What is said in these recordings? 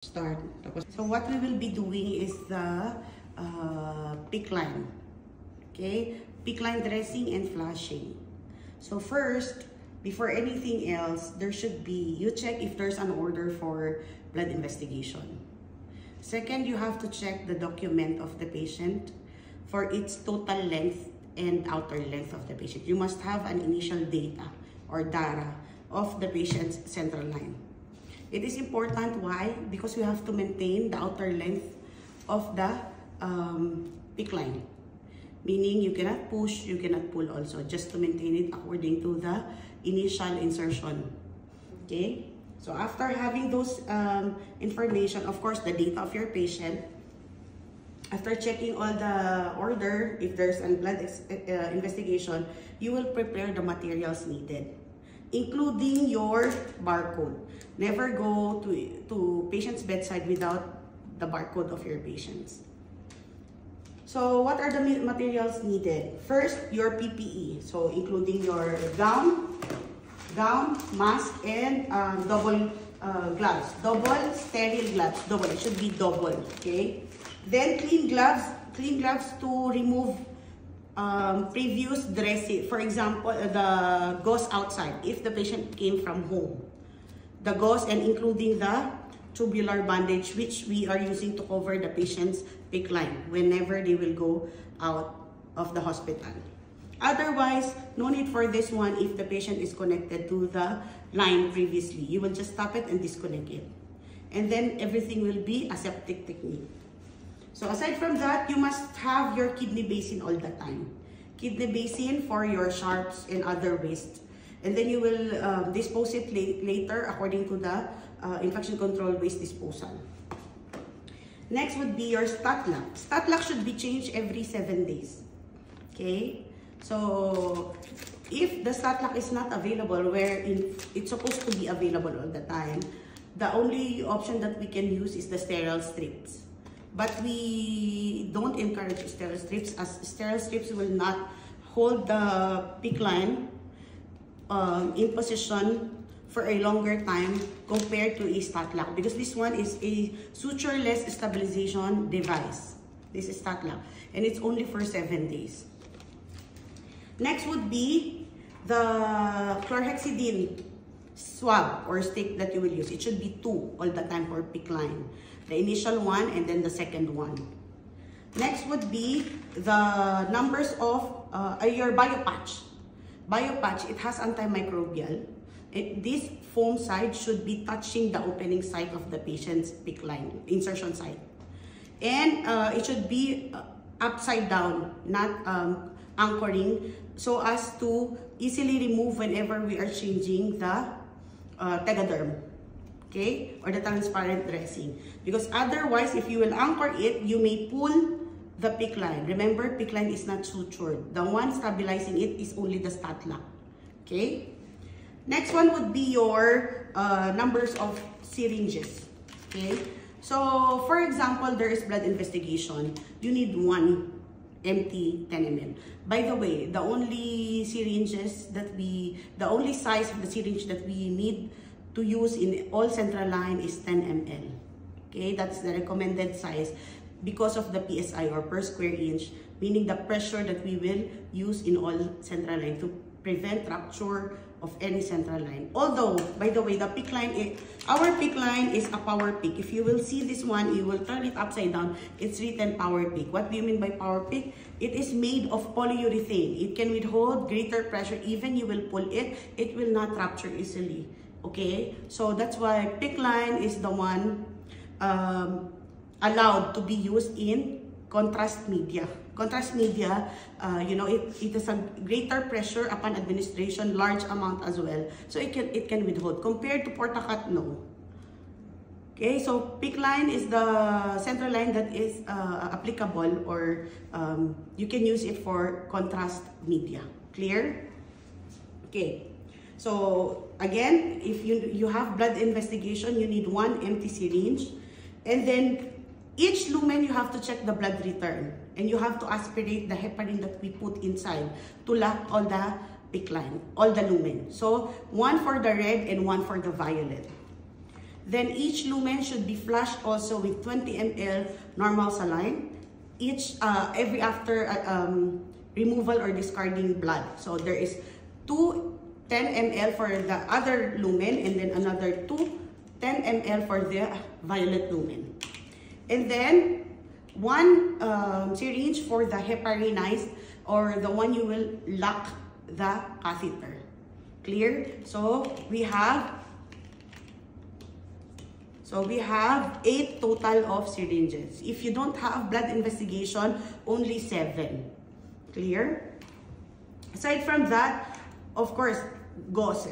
Start. So what we will be doing is the PICC line. Okay? PICC line dressing and flashing. So first, before anything else, there should be, you check if there's an order for blood investigation. Second, you have to check the document of the patient for its total length and outer length of the patient. You must have an initial data or DARA of the patient's central line. It is important. Why? Because we have to maintain the outer length of the PICC line. Meaning you cannot push, you cannot pull also, just to maintain it according to the initial insertion. Okay? So after having those information, of course, the data of your patient, after checking all the order, if there's a blood investigation, you will prepare the materials needed, including your barcode. Never go to patient's bedside without the barcode of your patients. So what are the materials needed? First, your PPE. So including your gown, mask, and double gloves. Double sterile gloves. Double. It should be double. Okay. Then clean gloves. Clean gloves to remove previous dressing. For example, the gauze outside, if the patient came from home. The gauze and including the tubular bandage, which we are using to cover the patient's PICC line whenever they will go out of the hospital. Otherwise, no need for this one if the patient is connected to the line previously. You will just stop it and disconnect it. And then everything will be aseptic technique. So aside from that, you must have your kidney basin all the time. Kidney basin for your sharps and other waste. And then you will dispose it later according to the infection control waste disposal. Next would be your stat lock. Stat lock should be changed every 7 days. Okay? So if the stat lock is not available, wherein it's supposed to be available all the time, the only option that we can use is the sterile strips. But we don't encourage sterile strips, as sterile strips will not hold the PICC line in position for a longer time compared to a stat lock, because this one is a sutureless stabilization device. This is stat lock, and it's only for 7 days. Next would be the chlorhexidine swab or stick that you will use. It should be 2 all the time for PICC line. The initial one and then the second one. Next would be the numbers of your biopatch. Biopatch, it has antimicrobial. This foam side should be touching the opening site of the patient's PICC line, insertion site. And it should be upside down, not anchoring, so as to easily remove whenever we are changing the tegaderm. Okay, or the transparent dressing, because otherwise if you will anchor it, you may pull the PICC line. Remember, PICC line is not sutured. The one stabilizing it is only the stat lock. Okay, next one would be your numbers of syringes. Okay, so for example, there is blood investigation, you need 1 empty 10 ml. By the way, the only syringes that the only size of the syringe that we need to use in all central line is 10 ml. Okay, that's the recommended size because of the PSI or per square inch, meaning the pressure that we will use in all central line to prevent rupture of any central line. Although, by the way, the PICC line, our PICC line is a power PICC. If you will see this one, you will turn it upside down. It's written power PICC. What do you mean by power PICC? It is made of polyurethane. It can withhold greater pressure. Even you will pull it, it will not rupture easily. Okay, so that's why PICC line is the one allowed to be used in contrast media. Contrast media, you know, it is a greater pressure upon administration, large amount as well. So it can withhold. Compared to Portacat, no. Okay, so PICC line is the central line that is applicable, or you can use it for contrast media. Clear? Okay. So again, if you have blood investigation, you need 1 empty syringe, and then each lumen you have to check the blood return, and you have to aspirate the heparin that we put inside to lock all the PICC line, all the lumen. So 1 for the red and 1 for the violet. Then each lumen should be flushed also with 20 ml normal saline every after removal or discarding blood. So there is 2 10 ml for the other lumen, and then another 2 10 ml for the violet lumen. And then one syringe for the heparinized, or the one you will lock the catheter. Clear? So we have 8 total of syringes. If you don't have blood investigation, only 7. Clear? Aside from that, of course, gauze.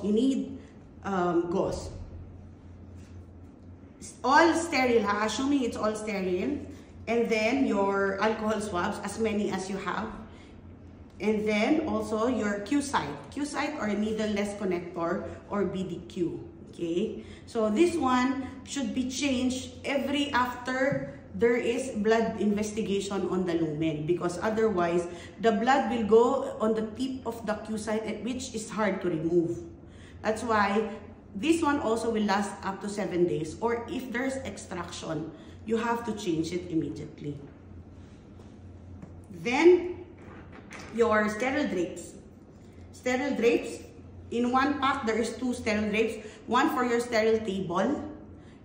You need gauze. All sterile, assuming it's all sterile. And then your alcohol swabs, as many as you have. And then also your Q-site or needleless connector, or BDQ. Okay, so this one should be changed every after there is blood investigation on the lumen, because otherwise the blood will go on the tip of the Q-site, which is hard to remove. That's why this one also will last up to 7 days, or if there's extraction, you have to change it immediately. Then your sterile drapes. In one pack, there is 2 sterile drapes. One for your sterile table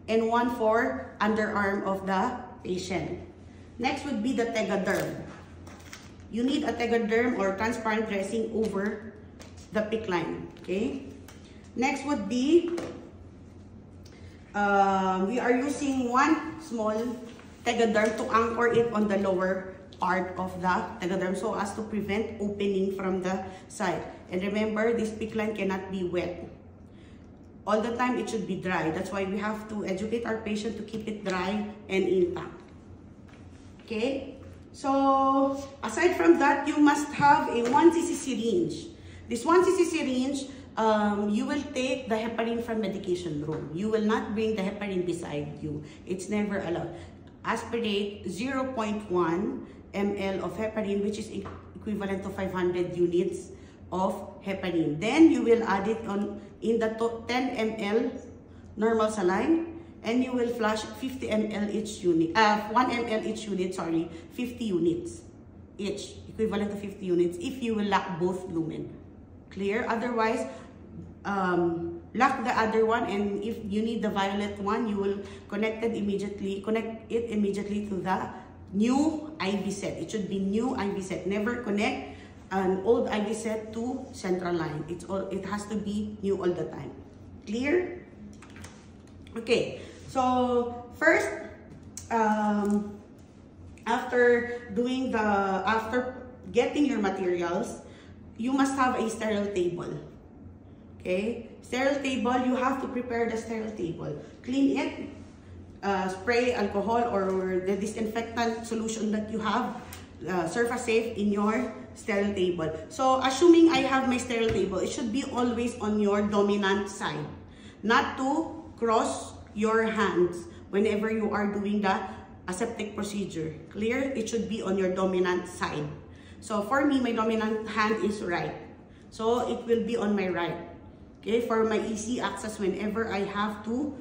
and one for underarm of the patient. Next would be the Tegaderm. You need a Tegaderm or transparent dressing over the PICC line. Okay. Next would be, we are using one small Tegaderm to anchor it on the lower part of the Tegaderm, so as to prevent opening from the side. And remember, this PICC line cannot be wet. All the time, it should be dry. That's why we have to educate our patient to keep it dry and intact. Okay? So, aside from that, you must have a 1 cc syringe. This 1 cc syringe, you will take the heparin from medication room. You will not bring the heparin beside you. It's never allowed. Aspirate 0.1 ml of heparin, which is equivalent to 500 units of heparin. Then you will add it in the 10 ml normal saline, and you will flush 50 ml each unit, 1 ml each unit, 50 units each, equivalent to 50 units if you will lock both lumen. Clear? Otherwise, lock the other one, and if you need the violet one, you will connect it immediately to the new IV set. It should be new IV set. Never connect an old IV set to central line. It has to be new all the time. Clear? Okay. So first, after getting your materials, you must have a sterile table. Okay? Sterile table, you have to prepare the sterile table. Clean it, spray alcohol or the disinfectant solution that you have, surface safe in your sterile table. So, assuming I have my sterile table, it should be always on your dominant side. Not to cross your hands whenever you are doing the aseptic procedure. Clear? It should be on your dominant side. So, for me, my dominant hand is right. So, it will be on my right. Okay? For my easy access whenever I have to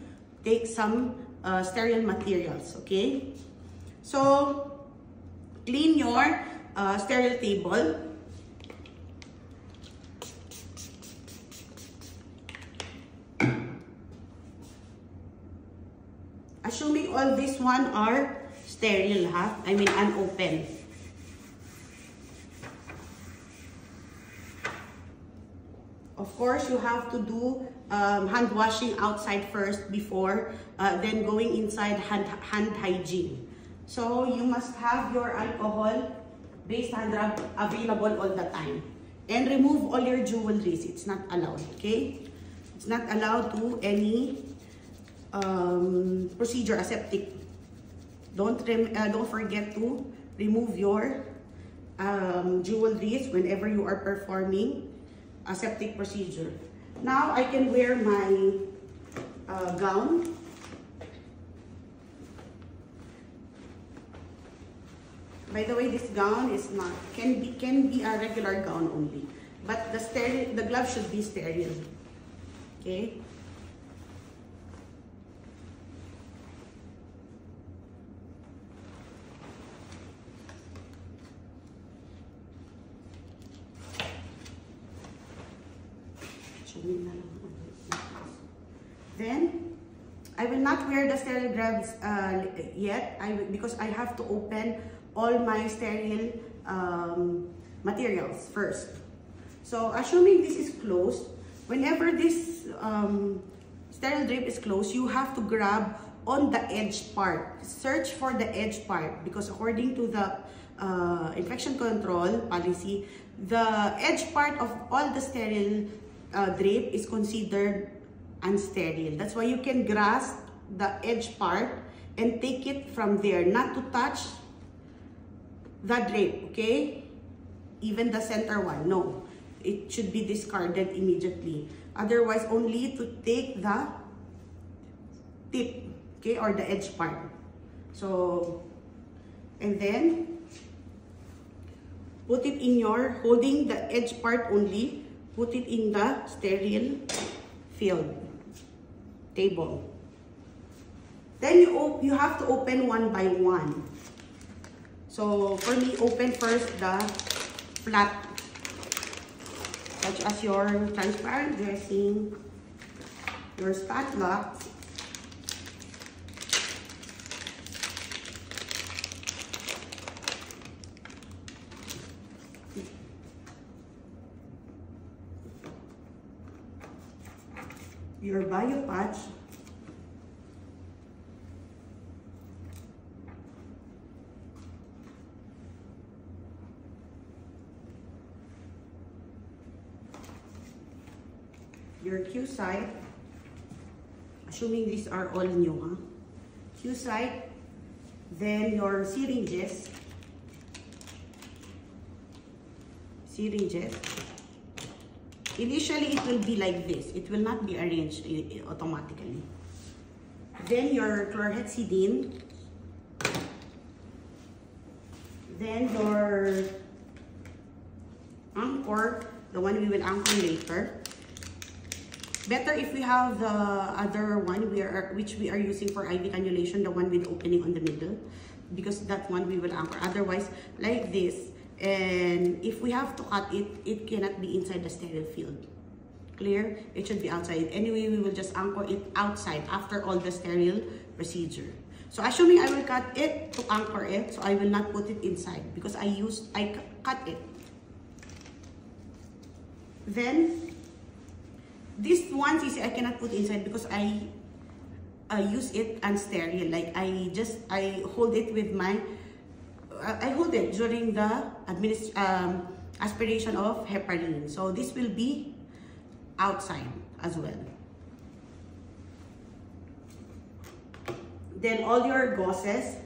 take some sterile materials. Okay? So, clean your sterile table. Assuming all these one are sterile, I mean unopened. Of course, you have to do hand washing outside first before then going inside hand hygiene. So you must have your alcohol-based hand rub available all the time. And remove all your jewelries. It's not allowed, okay? It's not allowed to any procedure aseptic. Don't forget to remove your jewelries whenever you are performing aseptic procedure. Now I can wear my gown. By the way, this gown is not can be a regular gown only, but the glove should be sterile. Okay. Then, I will not wear the sterile gloves yet because I have to open all my sterile materials first. So, assuming this is closed, whenever this sterile drape is closed, you have to grab on the edge part. Search for the edge part because according to the infection control policy, the edge part of all the sterile drape is considered unsterile. That's why you can grasp the edge part and take it from there, not to touch the drape, okay? Even the center one, no. It should be discarded immediately. Otherwise, only to take the tip, okay, or the edge part. So, and then, put it in your, holding the edge part only, put it in the sterile field table. Then you have to open one by one. So, for me, open first the flat, such as your transparent dressing, your spatula, your bio patch, your Q-site, assuming these are all new, huh? Q-site, then your syringes, Initially, it will be like this. It will not be arranged automatically. Then your chlorhexidine. Then your anchor, the one we will anchor later. Better if we have the other one which we are using for IV cannulation, the one with opening on the middle, because that one we will anchor. Otherwise, like this, and if we have to cut it, it cannot be inside the sterile field. Clear? It should be outside. Anyway, we will just anchor it outside after all the sterile procedure. So assuming I will cut it to anchor it, so I will not put it inside because I cut it. Then this one, I cannot put inside because I use it unsterile. Like I hold it with my, I hold it during the aspiration of heparin. So this will be outside as well. Then all your gauzes,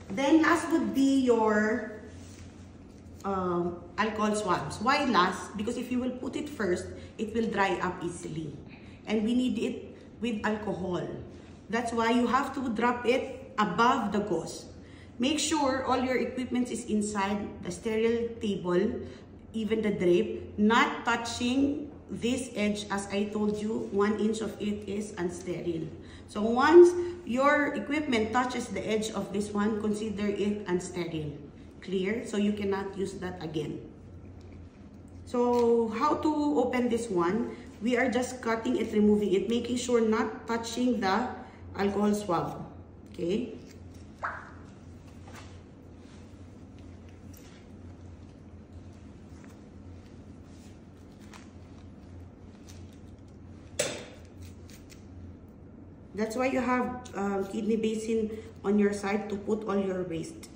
Then last would be your alcohol swabs. Why last? Because if you will put it first, it will dry up easily. And we need it with alcohol. That's why you have to drop it above the gauze. Make sure all your equipment is inside the sterile table, even the drape, not touching this edge. As I told you, 1 inch of it is unsterile. So once your equipment touches the edge of this one, consider it unsterile. Clear? So you cannot use that again. So how to open this one? We are just cutting it, removing it, making sure not touching the alcohol swab. Okay? That's why you have kidney basin on your side to put all your waste.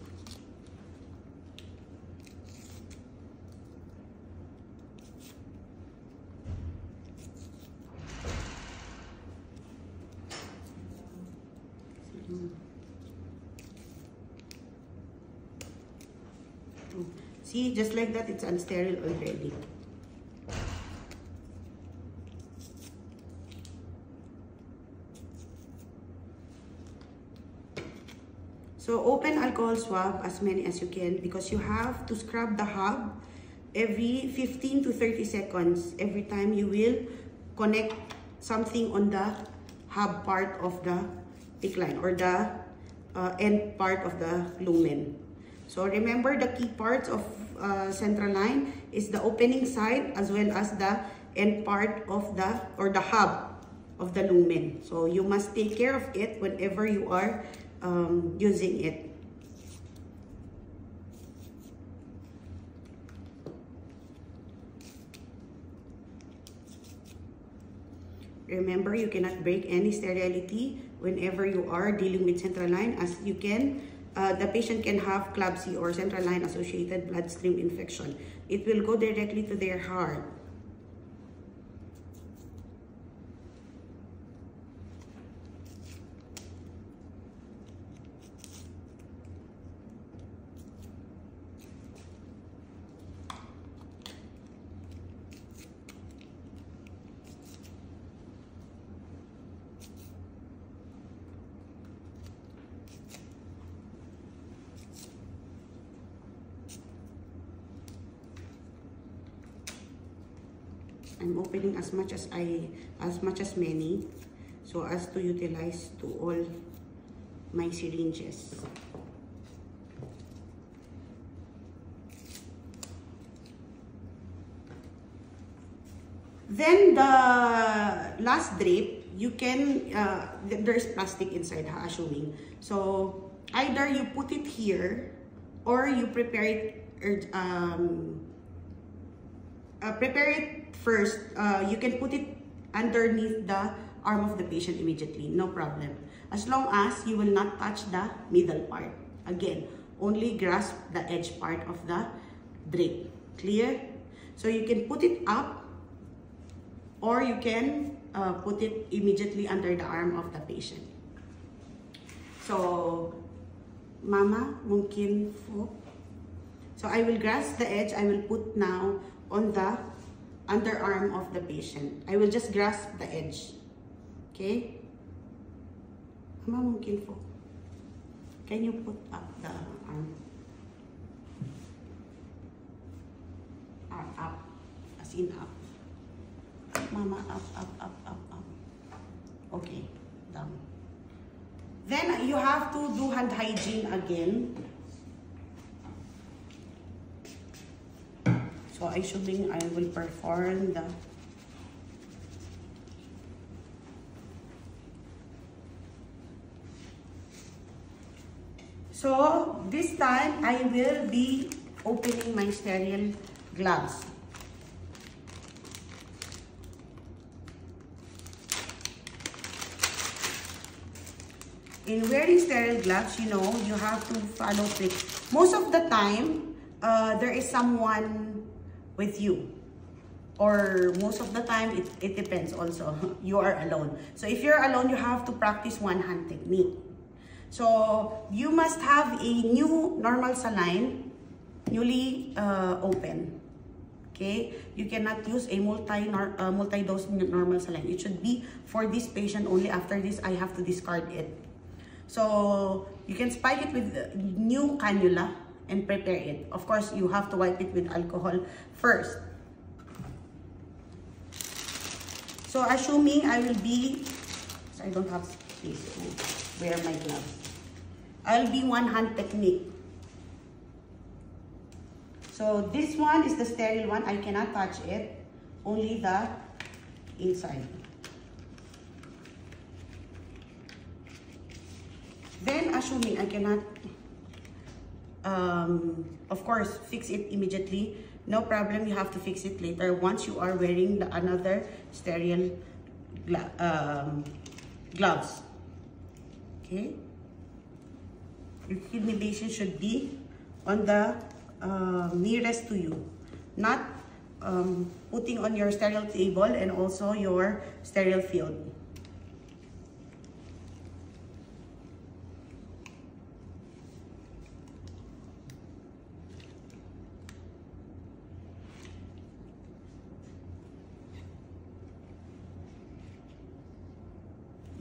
See, just like that, it's unsterile already. So open alcohol swab as many as you can because you have to scrub the hub every 15 to 30 seconds every time you will connect something on the hub part of the PICC line or the end part of the lumen. So remember the key parts of central line is the opening side as well as the end part of the, or the hub of the lumen. So you must take care of it whenever you are using it. Remember, you cannot break any sterility whenever you are dealing with central line, as you can, the patient can have CLABSI or central line associated bloodstream infection. It will go directly to their heart. I'm opening as much as many, so as to utilize to all my syringes. Then the last drip, you can there's plastic inside, assuming. So either you put it here or you prepare it first. You can put it underneath the arm of the patient immediately, no problem. As long as you will not touch the middle part. Again, only grasp the edge part of the drip. Clear? So you can put it up or you can put it immediately under the arm of the patient. So, Mama, mungkin po. So I will grasp the edge. I will put now on the underarm of the patient. I will just grasp the edge. Okay? Mama, mungkin po. Can you put up the arm? Up. As in up. Mama, up. Okay, down. Then you have to do hand hygiene again. So assuming I will perform the So this time I will be opening my sterile gloves. In wearing sterile gloves, you know, you have to follow tricks. Most of the time, there is someone with you. Or most of the time, it depends also. You are alone. So if you're alone, you have to practice one-hand technique. So you must have a new normal saline, newly open. Okay? You cannot use a multi-dose normal saline. It should be for this patient only. After this, I have to discard it. So you can spike it with new cannula and prepare it. Of course, you have to wipe it with alcohol first. So assuming I will be, so I don't have space to wear my gloves. I'll be one-hand technique. So this one is the sterile one. I cannot touch it, only the inside. Then, assuming I cannot, of course, fix it immediately. No problem, you have to fix it later once you are wearing the another sterile gloves. Okay? Your kidney basin should be on the nearest to you. Not putting on your sterile table and also your sterile field.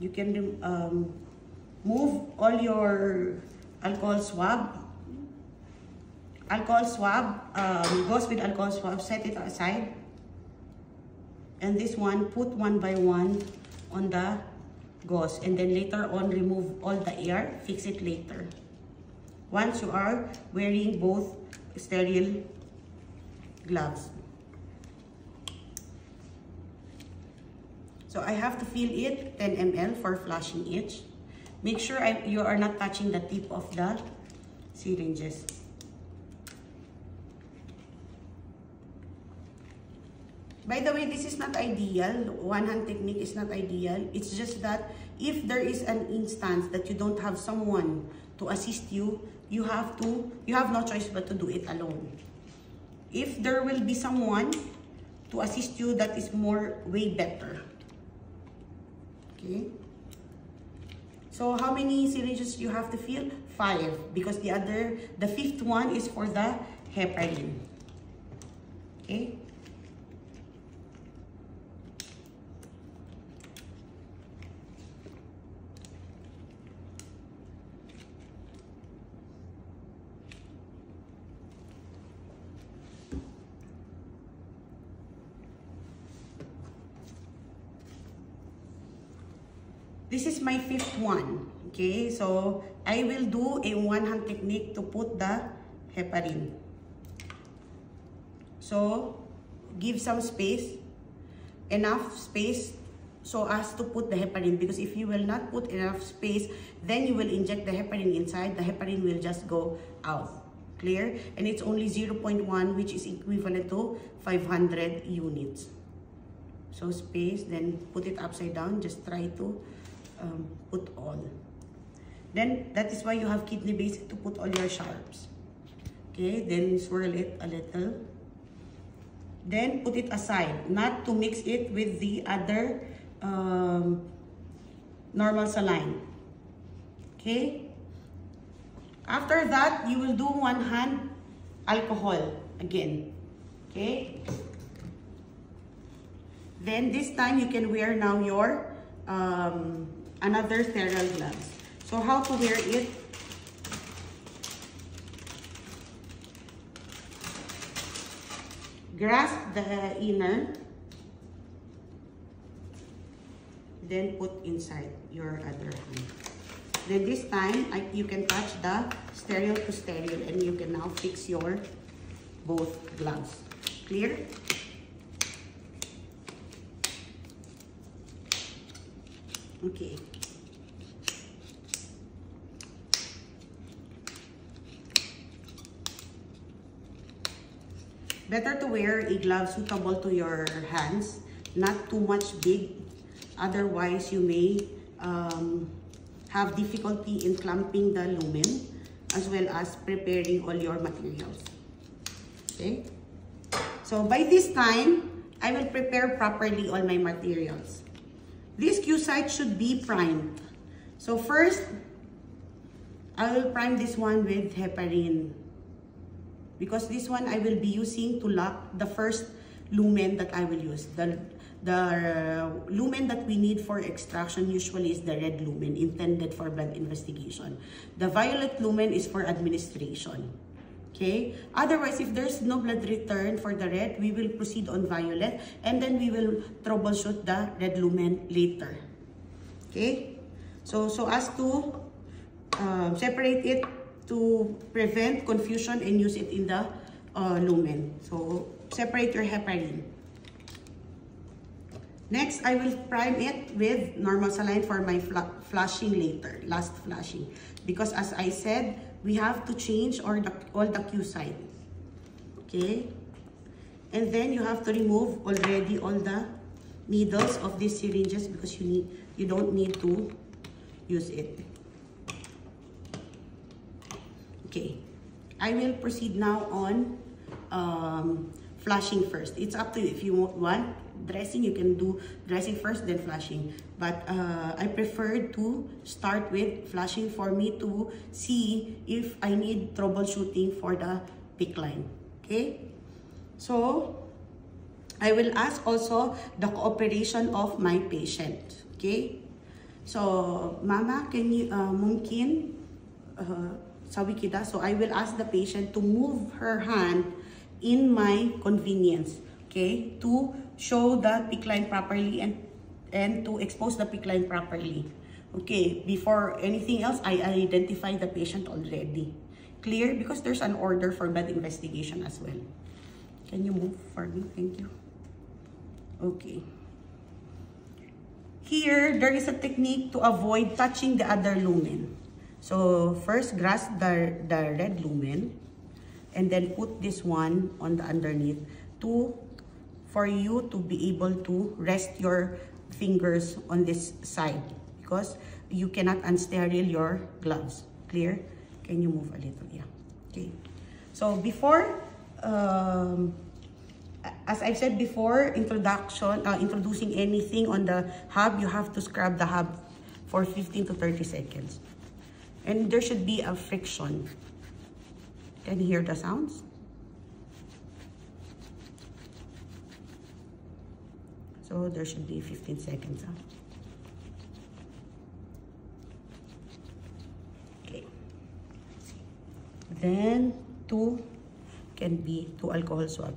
You can move all your alcohol swab. Alcohol swab goes with alcohol swab. Set it aside. And this one, put one by one on the gauze. And then later on, remove all the air. Fix it later. Once you are wearing both sterile gloves. So I have to fill it 10 ml for flushing each. Make sure you are not touching the tip of the syringes. By the way, this is not ideal. One-hand technique is not ideal. It's just that if there is an instance that you don't have someone to assist you, you have no choice but to do it alone. If there will be someone to assist you, that is way better. Okay. So how many syringes you have to fill? 5, because the 5th one is for the heparin. Okay. This is my 5th one, okay? So, I will do a one-hand technique to put the heparin. So, give some space, enough space so as to put the heparin, because if you will not put enough space, then you will inject the heparin inside, the heparin will just go out. Clear? And it's only 0.1, which is equivalent to 500 units. So, space, then put it upside down, just try to put all. Then that is why you have kidney base to put all your sharps. Okay, then swirl it a little. Then put it aside, not to mix it with the other normal saline. Okay. After that, you will do one-hand alcohol again. Okay. Then this time you can wear now your another sterile gloves. So how to wear it? Grasp the inner, then put inside your other hand. Then this time you can touch the sterile to sterile, and you can now fix your both gloves. Clear? Okay. Better to wear a glove suitable to your hands, not too much big. Otherwise, you may have difficulty in clamping the lumen, as well as preparing all your materials. Okay? So by this time, I will prepare properly all my materials. This cue site should be primed. So first, I will prime this one with heparin, because this one I will be using to lock the first lumen that I will use. The lumen that we need for extraction usually is the red lumen, intended for blood investigation. The violet lumen is for administration. Okay? Otherwise, if there's no blood return for the red, we will proceed on violet, and then we will troubleshoot the red lumen later. Okay? So as to separate it to prevent confusion and use it in the lumen. So separate your heparin. Next, I will prime it with normal saline for my flushing later, last flushing. Because as I said, we have to change all the cue site. Okay? And then you have to remove already all the needles of these syringes, because you don't need to use it. Okay. I will proceed now on flushing first. It's up to you. If you want dressing, you can do dressing first, then flushing. But I prefer to start with flushing for me to see if I need troubleshooting for the PICC line. Okay? So, I will ask also the cooperation of my patient. Okay? So, Mama, can you, mungkin, sabi kita, so I will ask the patient to move her hand in my convenience. Okay? To show the PICC line properly and to expose the PICC line properly. Okay, before anything else, I identify the patient already. Clear? Because there's an order for blood investigation as well. Can you move for me? Thank you. Okay. Here, there is a technique to avoid touching the other lumen. So, first grasp the red lumen and then put this one on the underneath for you to be able to rest your fingers on this side because you cannot unsterile your gloves. Clear? Can you move a little? Yeah. Okay. So, before, as I said before, introducing anything on the hub, you have to scrub the hub for 15 to 30 seconds. And there should be a friction. Can you hear the sounds? So there should be 15 seconds. Okay. Then 2 can be 2 alcohol swab.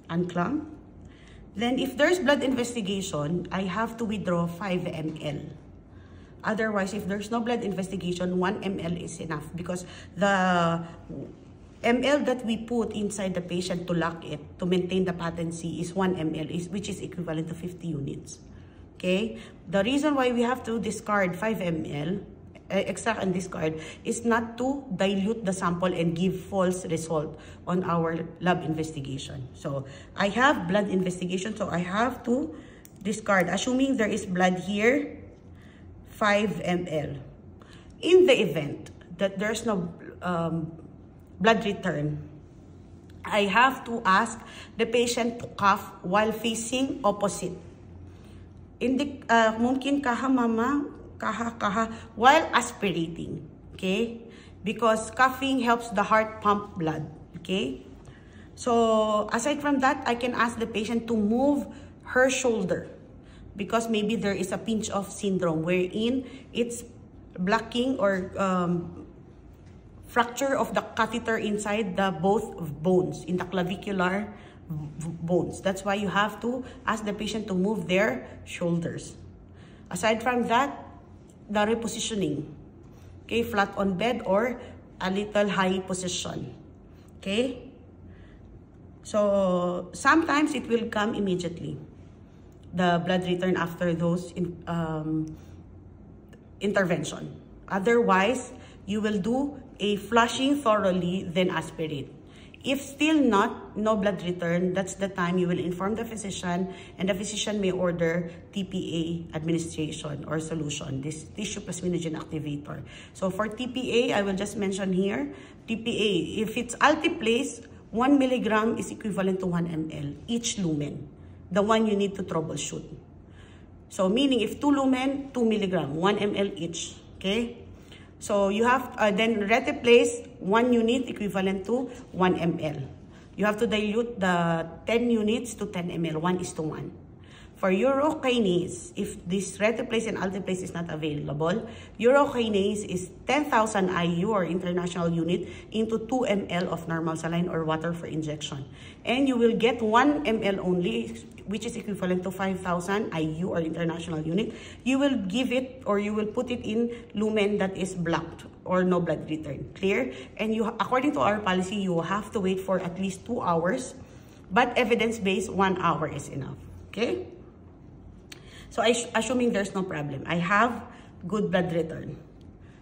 Unclamp. Then if there's blood investigation, I have to withdraw 5 ml. Otherwise, if there's no blood investigation, 1 ml is enough because the ml that we put inside the patient to lock it, to maintain the patency is 1 ml, which is equivalent to 50 units. Okay? The reason why we have to discard 5 ml, extract and discard, is not to dilute the sample and give false result on our lab investigation. So, I have blood investigation, so I have to discard. Assuming there is blood here, 5 ml. In the event that there's no blood return, I have to ask the patient to cough while facing opposite. Mungkin kaha mama, kaha while aspirating, okay? Because coughing helps the heart pump blood, okay? So aside from that, I can ask the patient to move her shoulder because maybe there is a pinch-off syndrome wherein it's blocking or fracture of the catheter inside the both bones, in the clavicular bones. That's why you have to ask the patient to move their shoulders. Aside from that, the repositioning, okay, flat on bed or a little high position, okay? So sometimes it will come immediately, the blood return after those intervention. Otherwise, you will do a flushing thoroughly, then aspirate. If still no blood return, that's the time you will inform the physician, and the physician may order TPA administration or solution, this tissue plasminogen activator. So for TPA, I will just mention here, TPA, if it's Altiplase, 1 milligram is equivalent to 1 ml, each lumen, the one you need to troubleshoot. So meaning if 2 lumen, 2 milligram, 1 ml each, okay? So you have, then Retiplase, 1 unit equivalent to 1 ml. You have to dilute the 10 units to 10 ml, 1:1. For urokinase, if this Retiplase and Altiplase is not available, urokinase is 10,000 IU or international unit into 2 ml of normal saline or water for injection. And you will get 1 ml only, which is equivalent to 5,000 IU or international unit. You will give it or you will put it in lumen that is blocked or no blood return. Clear? And you, according to our policy, you have to wait for at least 2 hours, but evidence-based, 1 hour is enough. Okay? So assuming there's no problem, I have good blood return.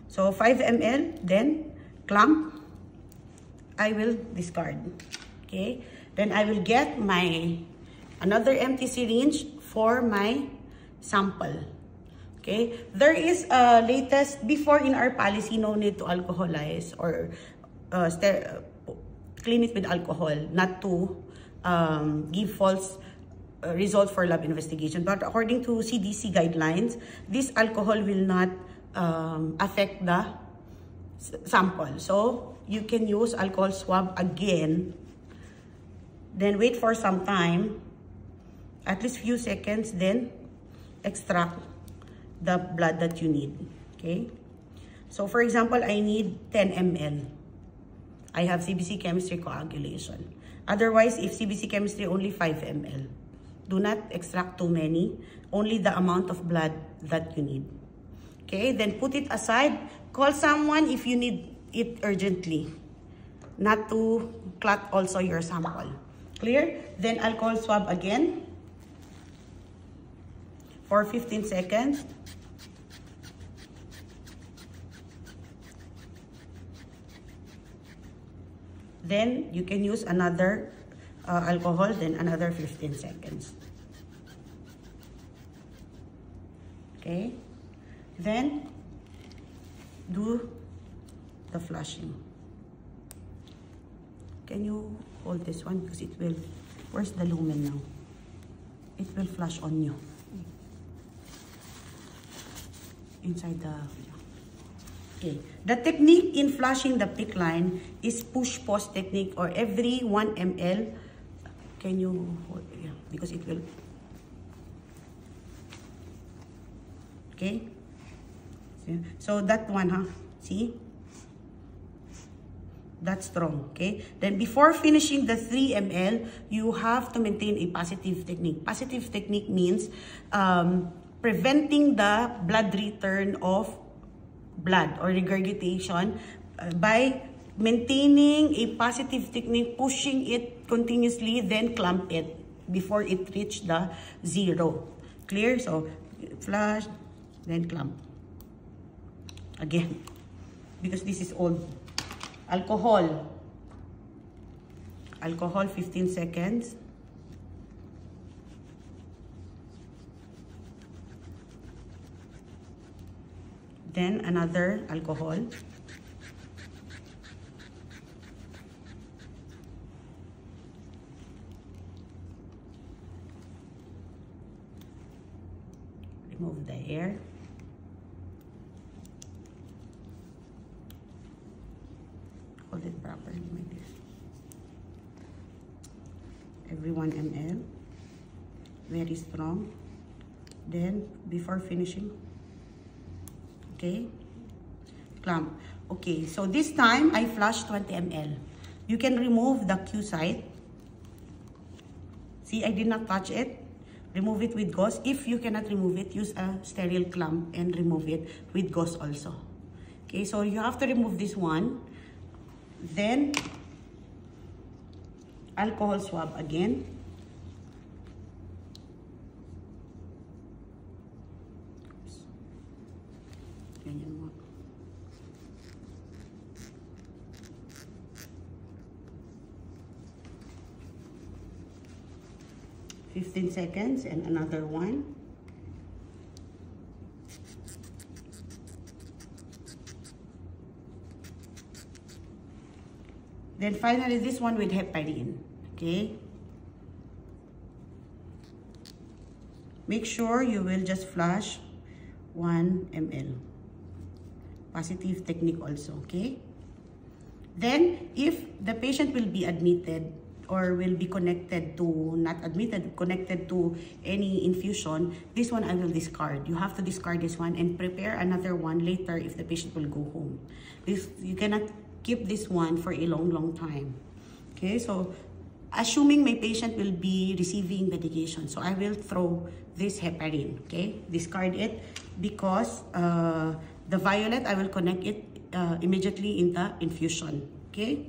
So 5 ml, then clamp, I will discard. Okay? Then I will get my another empty syringe for my sample. Okay? There is a latest, before in our policy, no need to alcoholize or clean it with alcohol, not to give false result for lab investigation. But according to CDC guidelines, this alcohol will not affect the sample. So you can use alcohol swab again, then wait for some time, at least few seconds, then extract the blood that you need. Okay? So for example, I need 10 ml. I have CBC chemistry coagulation. Otherwise, if CBC chemistry, only 5 ml. Do not extract too many. Only the amount of blood that you need. Okay, then put it aside. Call someone if you need it urgently. Not to clot also your sample. Clear? Then alcohol swab again for 15 seconds. Then you can use another alcohol, then another 15 seconds. Okay? Then do the flushing. Can you hold this one because it will, where's the lumen now? It will flush on you. Inside the, okay. The technique in flushing the PICC line is push-pause technique, or every 1 ml. Can you hold, yeah, because it will, okay? So that one, huh? See? That's strong, okay? Then before finishing the 3 ml, you have to maintain a positive technique. Positive technique means preventing the blood return of blood or regurgitation by maintaining a positive technique, pushing it continuously, then clamp it before it reach the 0. Clear? So flush, then clamp. Again, because this is old. Alcohol. Alcohol, 15 seconds. Then another alcohol. Remove the air. Hold it properly, my dear. Every 1 ml. Very strong. Then, before finishing, okay, clamp. Okay, so this time, I flush 20 ml. You can remove the Q site. See, I did not touch it. Remove it with gauze. If you cannot remove it, use a sterile clamp and remove it with gauze also. Okay, so you have to remove this one. Then, alcohol swab again. Oops. Ganyan mo. $15 seconds and another one. Then finally, this one with heparin, okay? Make sure you will just flush 1 ml. Positive technique also, okay? Then, if the patient will be admitted or will be connected to, not admitted, connected to any infusion, this one I will discard. You have to discard this one and prepare another one later if the patient will go home. This, you cannot keep this one for a long time. Okay, so assuming my patient will be receiving medication, so I will throw this heparin, okay? Discard it because the violet, I will connect it immediately in the infusion, okay?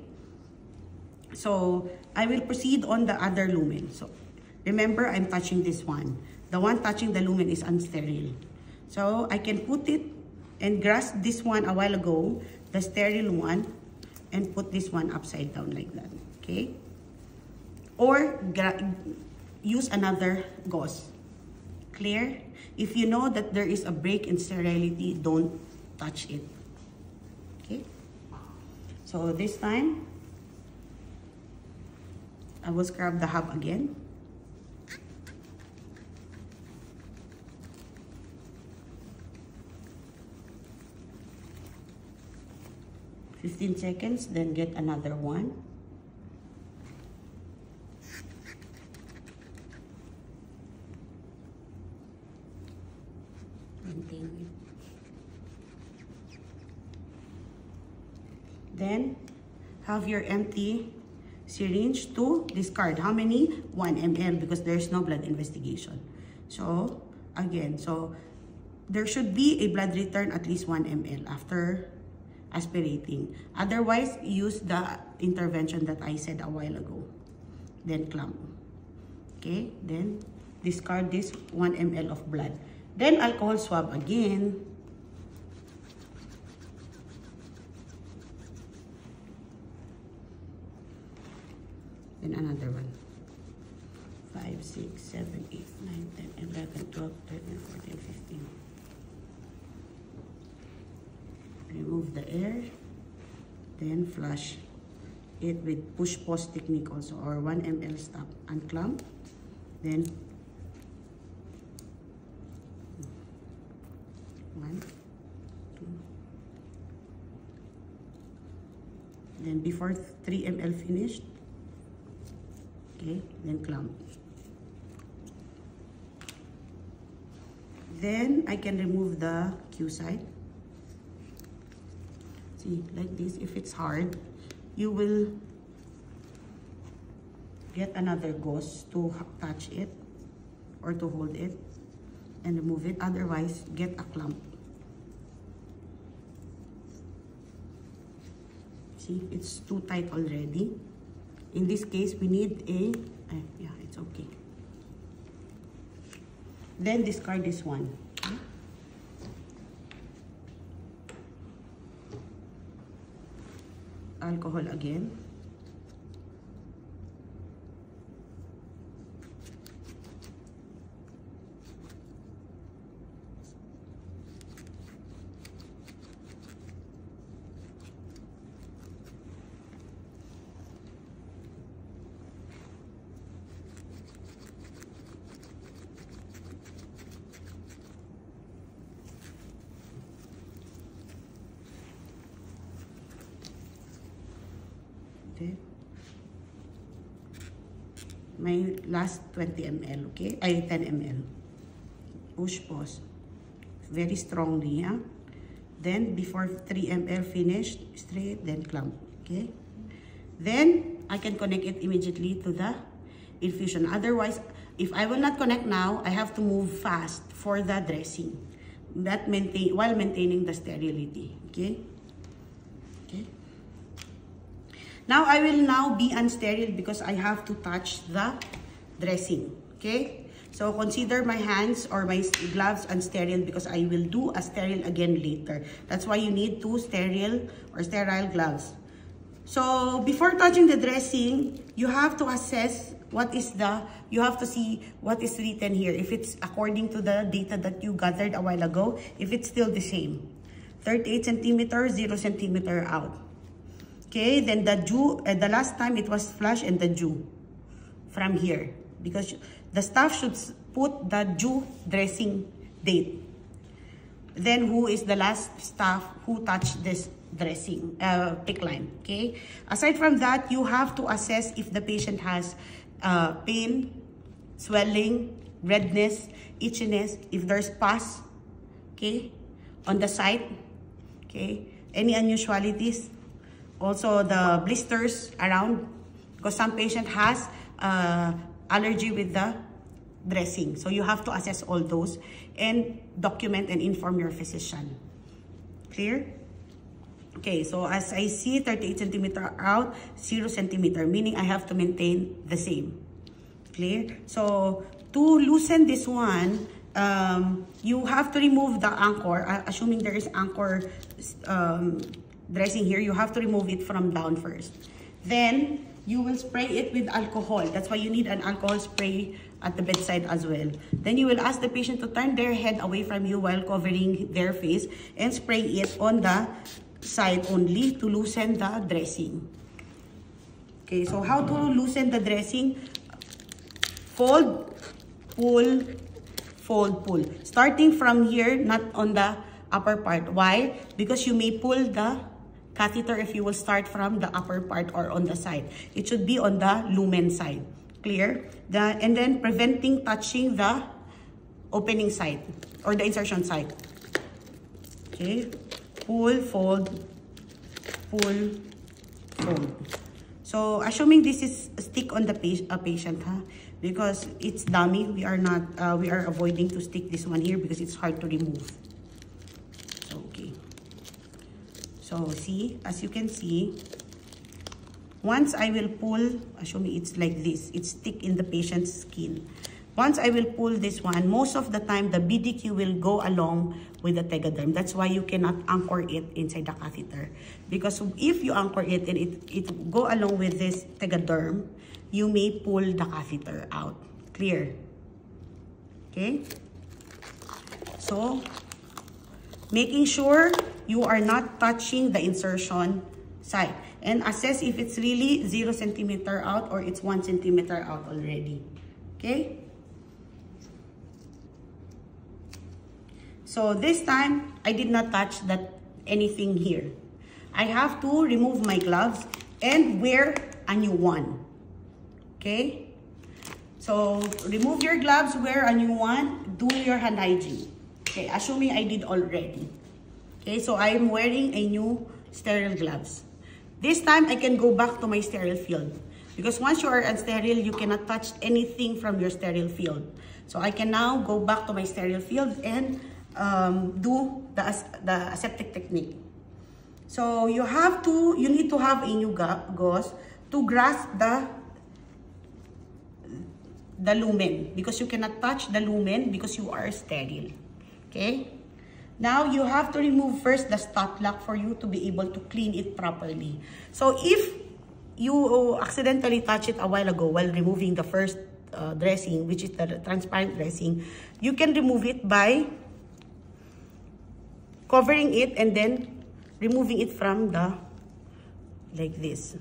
So I will proceed on the other lumen. So remember, I'm touching this one. The one touching the lumen is unsterile. So I can put it and grasp this one a while ago, the sterile one, and put this one upside down like that, okay? Or use another gauze. Clear? If you know that there is a break in sterility, don't touch it, okay? So this time, I will scrub the hub again. $15 seconds, then get another one. Maintain it. Then have your empty syringe to discard. How many? 1 ml because there's no blood investigation. So, again, so there should be a blood return at least 1 ml after aspirating. Otherwise, use the intervention that I said a while ago. Then clamp. Okay, then discard this 1 ml of blood. Then alcohol swab again. Then another one. 5, 6, 7, 8, 9, 10, 11, 12, 13, 14, 15. Remove the air. Then flush it with push-pause technique also, or 1 ml stop. Unclamp. Then 1, 2. Then before 3 ml finished, okay, then clamp. Then I can remove the Q side. See, like this. If it's hard, you will get another gauze to touch it or to hold it and remove it. Otherwise, get a clamp. See, it's too tight already. In this case, we need a, yeah, it's okay. Then discard this one. Okay? Alcohol again. Okay. My last 20 ml, okay? Ay, 10 ml. Push, pause. Very strongly, yeah? Then, before 3 ml finished, straight, then clamp, okay? Then, I can connect it immediately to the infusion. Otherwise, if I will not connect now, I have to move fast for the dressing. That while maintaining the sterility, okay? Okay. Now, I will now be unsterile because I have to touch the dressing, okay? So, consider my hands or my gloves unsterile because I will do a sterile again later. That's why you need 2 sterile or sterile gloves. So, before touching the dressing, you have to assess what is you have to see what is written here. If it's according to the data that you gathered a while ago, if it's still the same. 38 centimeter, 0 centimeter out. Okay, then the dew, the last time it was flush and the dew from here. Because the staff should put the dew dressing date. Then who is the last staff who touched this dressing, PICC line, okay? Aside from that, you have to assess if the patient has pain, swelling, redness, itchiness, if there's pus, okay, on the site, okay? Any unusualities? Also, the blisters around, because some patient has allergy with the dressing. So, you have to assess all those and document and inform your physician. Clear? Okay, so as I see, 38 centimeter out, 0 centimeter, meaning I have to maintain the same. Clear? So, to loosen this one, you have to remove the anchor. Assuming there is anchor dressing here, you have to remove it from down first. Then, you will spray it with alcohol. That's why you need an alcohol spray at the bedside as well. Then you will ask the patient to turn their head away from you while covering their face and spray it on the side only to loosen the dressing. Okay, so how to loosen the dressing? Fold, pull, fold, pull. Starting from here, not on the upper part. Why? Because you may pull the catheter if you will start from the upper part or on the side. It should be on the lumen side. Clear? And then preventing touching the opening side or the insertion side. Okay? Pull, fold, fold. So assuming this is stick on the patient, huh? Because it's dummy, we are avoiding to stick this one here because it's hard to remove. Okay. So see, as you can see, once I will pull, assuming it's like this, it's stick in the patient's skin. Once I will pull this one, most of the time the BDQ will go along with the tegaderm. That's why you cannot anchor it inside the catheter. Because if you anchor it and it go along with this tegaderm, you may pull the catheter out. Clear? Okay? So, making sure you are not touching the insertion site. And assess if it's really 0 centimeter out or it's 1 centimeter out already. Okay? So this time, I did not touch anything here. I have to remove my gloves and wear a new one. Okay? So remove your gloves, wear a new one, do your hand hygiene. Okay, assuming I did already. Okay, so I am wearing a new sterile gloves. This time, I can go back to my sterile field. Because once you are unsterile, you cannot touch anything from your sterile field. So I can now go back to my sterile field and do the aseptic technique. So you need to have a new gauze to grasp the lumen, because you cannot touch the lumen because you are sterile. Okay? Now you have to remove first the stat lock for you to be able to clean it properly. So if you accidentally touch it a while ago while removing the first dressing, which is the transparent dressing, you can remove it by covering it and then removing it from like this.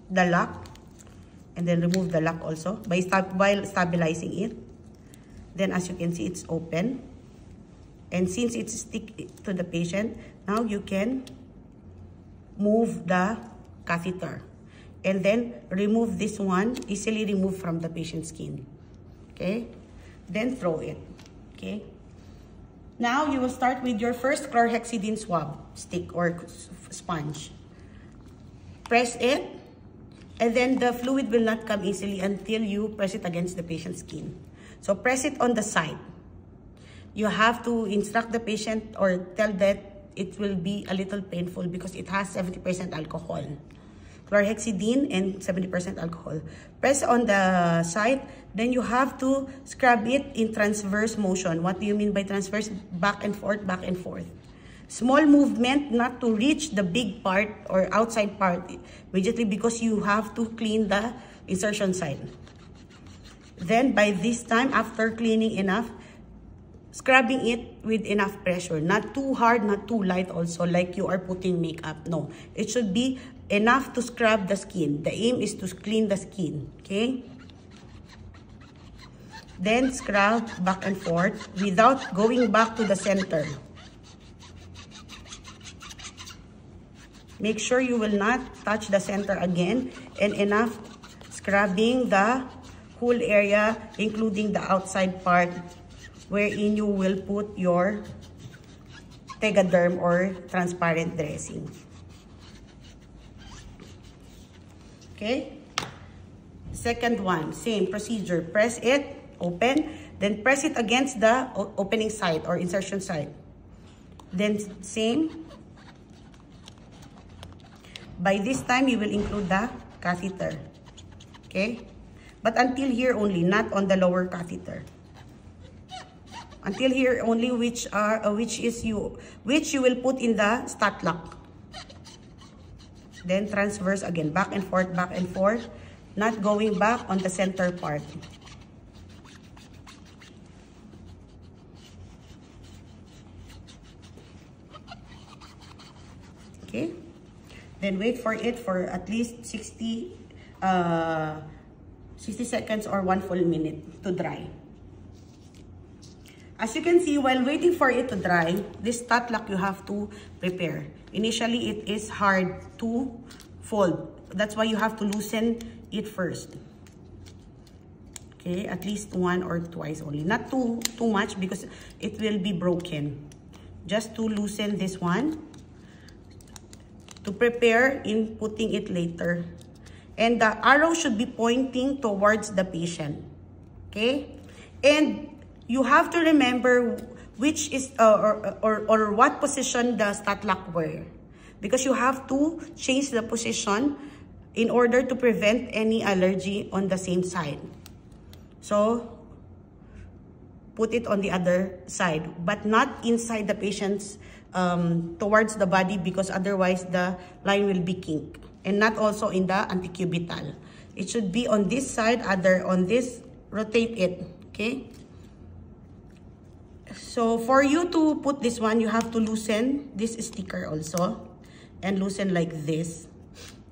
The lock, and then remove the lock also while stabilizing it. Then as you can see, it's open. And since it's stick to the patient, now you can move the catheter. And then remove this one, easily remove from the patient's skin. Okay? Then throw it. Okay? Now you will start with your first chlorhexidine swab stick or sponge. Press it, and then the fluid will not come easily until you press it against the patient's skin. So press it on the side. You have to instruct the patient or tell that it will be a little painful because it has 70% alcohol. Chlorhexidine and 70% alcohol. Press on the side, then you have to scrub it in transverse motion. What do you mean by transverse? Back and forth, back and forth. Small movement, not to reach the big part or outside part immediately, because you have to clean the insertion site. Then by this time, after cleaning enough, scrubbing it with enough pressure. Not too hard, not too light also, like you are putting makeup. No, it should be enough to scrub the skin. The aim is to clean the skin, okay? Then scrub back and forth without going back to the center. Make sure you will not touch the center again, and enough scrubbing the whole area, including the outside part wherein you will put your tegaderm or transparent dressing. Okay? Second one, same procedure. Press it, open, then press it against the opening site or insertion site. Then same. By this time, you will include the catheter. Okay? But until here only, not on the lower catheter. Until here only, which you will put in the stat lock. Then transverse again, back and forth, not going back on the center part. Okay? Then wait for it for at least 60 seconds or 1 full minute to dry. As you can see, while waiting for it to dry, this stat lock you have to prepare. Initially, it is hard to fold. That's why you have to loosen it first. Okay, at least 1 or twice only. Not too much because it will be broken. just to loosen this one, to prepare in putting it later. And the arrow should be pointing towards the patient. Okay? And you have to remember which is or what position the stat lock were, because you have to change the position in order to prevent any allergy on the same side. So put it on the other side, but not inside the patient's towards the body, because otherwise the line will be kink, and not also in the antecubital. It should be on this side, other on this, rotate it, okay? So for you to put this one, you have to loosen this sticker also, and loosen like this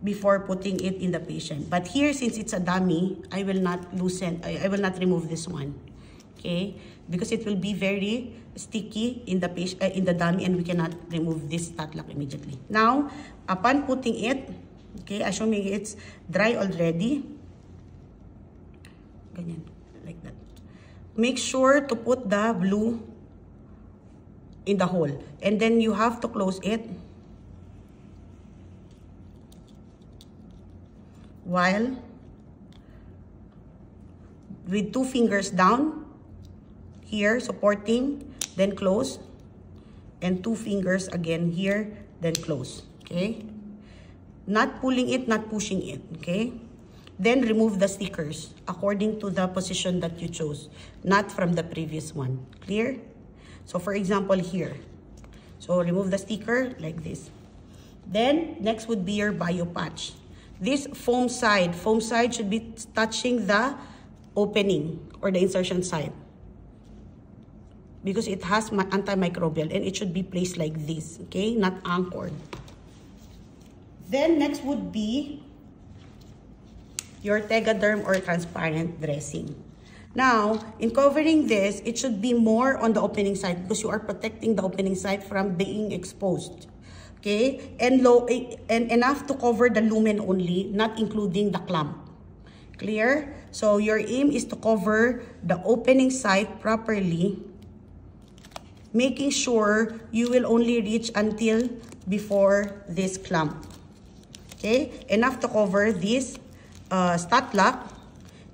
before putting it in the patient. But here, since it's a dummy, I will not loosen, I will not remove this one, okay? Because it will be very sticky in the patient, in the dummy, and we cannot remove this stat lock immediately. Now, upon putting it, okay, assuming it's dry already, ganyan, like that. Make sure to put the blue in the hole, and then you have to close it while with 2 fingers down here, supporting, then close, and 2 fingers again here, then close, okay? Not pulling it, not pushing it, okay? Then remove the stickers according to the position that you chose, not from the previous one. Clear? So for example here, so remove the sticker like this. Then next would be your bio patch. This foam side should be touching the opening or the insertion side, because it has antimicrobial, and it should be placed like this, okay? Not anchored. Then next would be your Tegaderm or transparent dressing. Now, in covering this, it should be more on the opening side, because you are protecting the opening side from being exposed. Okay? And enough to cover the lumen only, not including the clamp. Clear? So your aim is to cover the opening side properly, making sure you will only reach until before this clamp. Okay? Enough to cover this stat lock,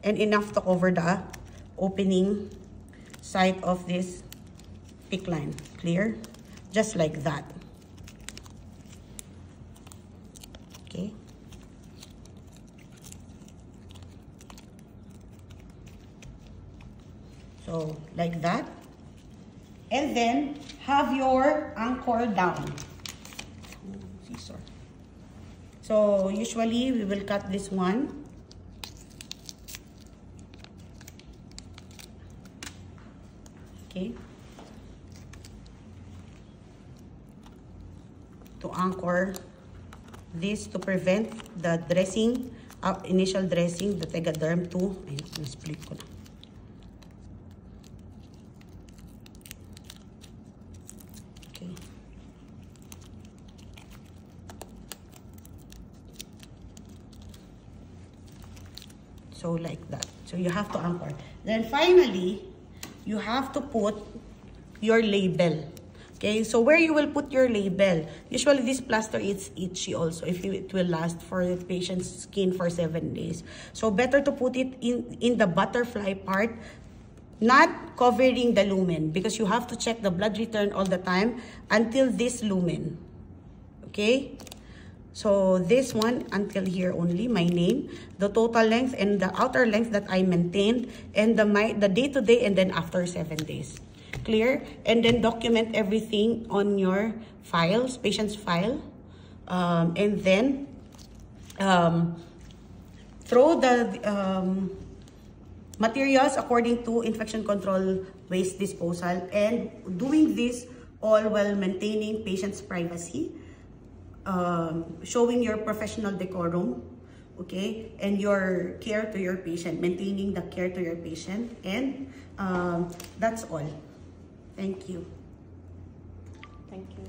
and enough to cover the opening side of this PICC line. Clear? Just like that. Okay? So, like that. And then, have your anchor down. So, usually, we will cut this one. Okay, to anchor this, to prevent the dressing, initial dressing, the Tegaderm to, ayun, split ko na. Okay. So like that. So you have to anchor. Then finally, you have to put your label. Okay, so where you will put your label? Usually this plaster is itchy also, if it will last for the patient's skin for 7 days. So better to put it in the butterfly part, not covering the lumen, because you have to check the blood return all the time until this lumen. Okay? So this one until here only, my name, the total length and the outer length that I maintained, and the day-to-day, and then after 7 days. Clear? And then document everything on your files, patient's file. And then throw the materials according to infection control waste disposal, and doing this all while maintaining patient's privacy. Showing your professional decorum, okay, and your care to your patient, maintaining the care to your patient, and that's all. Thank you. Thank you.